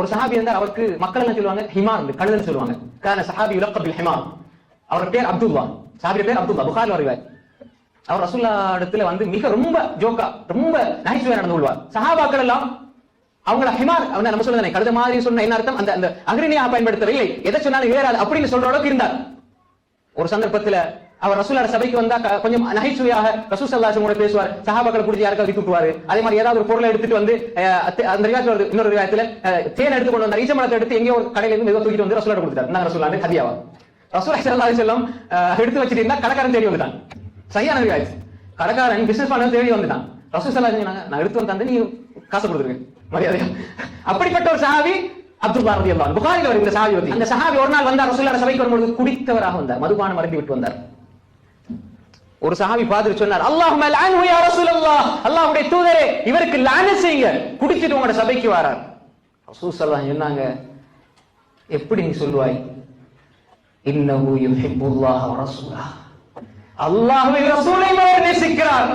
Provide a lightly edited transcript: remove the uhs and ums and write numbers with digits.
ஒரு சஹாபி இருந்தார், அவருக்கு மக்கள் என்ன சொல்லுவாங்க, ஹிமார், கழுதுன்னு சொல்லுவாங்க. கான சஹாபி யுலக்கப் பில் ஹிமார். அவர் பேர் அப்துல்லா, சஹாபி பேர் அப்துல்லா, புகாரில் வருவார். அவர் ரசூலுல்லாஹ் இடத்துல வந்து ரொம்ப ஜோக்கா, ரொம்ப நகைச்சுவை நடந்து கொள்வார். சஹாபாக்கள் எல்லாம் அவங்கள ஹிமார், நம்ம சொல்லுங்க கழுத மாதிரி சொன்ன என்ன அர்த்தம், அந்த அக்ரிணியாக பயன்படுத்தவில்லை, எதை சொன்னாலும் ஏறாது அப்படின்னு சொல்ற அளவுக்கு இருந்தார். ஒரு சந்தர்ப்பத்துல அவர் ரசூலுல்லாஹ் சபைக்கு வந்தா கொஞ்சம் நகைச்சுவையாக ரசூல் ஸல்லல்லாஹு அலைஹி வஸல்லம் பேசுவார். சஹாபாக்கள் குடிச்சு யாருக்காவது விட்டுவாரு. அதே மாதிரி ஏதாவது ஒரு பொருளை எடுத்துட்டு வந்து அந்த ரிவாயத்துல வருது, இன்னொரு ரிவாயத்துல தேன் எடுத்து கொண்டு வந்தார். ஈச்சமரத்தை எடுத்து எங்கேயோ ஒரு கடையில இருந்து ஏதோ தூக்கிட்டு வந்து ரசூலுல்லாஹ் கொடுத்தார். நான் ரசூலுல்லாஹ் ஹதியாவா ரசூலுல்லாஹி ஸல்லல்லாஹு அலைஹி வஸல்லம் எடுத்து வச்சிட்டு இருந்தா கடைக்காரன் தேடி வந்துட்டான். சரியான ரிவாயத். கடைக்காரன் பிசினஸ் பண்ண தேடி வந்துட்டான். ரசூல் ஸல்லல்லாஹு அலைஹி வஸல்லம் நான் எடுத்து வந்தேன், நீ காசு கொடுத்துருங்க மரியாதையா. அப்படிப்பட்ட ஒரு சஹாபி அப்துல்லா ரலியல்லாஹு அன்ஹு. புகாரில வருது இந்த சஹாபி பத்தி. அந்த சஹாபி ஒரு நாள் வந்தார், ரசூலுல்லாஹ் சபைக்கு வரும்போது குடித்தவராக வந்தார், மதுபானம் அருந்தி விட்டு வந்தார். ஒரு சஹாபி பார்த்துட்டு சொன்னார், அல்லாஹும்ம லஅன்ஹு யா ரசூலல்லாஹ், அல்லாஹ்வுடைய தூதரே இவருக்கு லஅனத் செய்யுங்க, குடிச்சிட்டு உங்க சபைக்கு வரார். ரசூல் ஸல்லல்லாஹு அலைஹி சொன்னாங்க, எப்படி நீ சொல்வாய், இன்னஹு யுஹிப்புல்லாஹ வ ரசூலஹு, அல்லாஹ்வை ரசூலை நேசிக்கிறார்.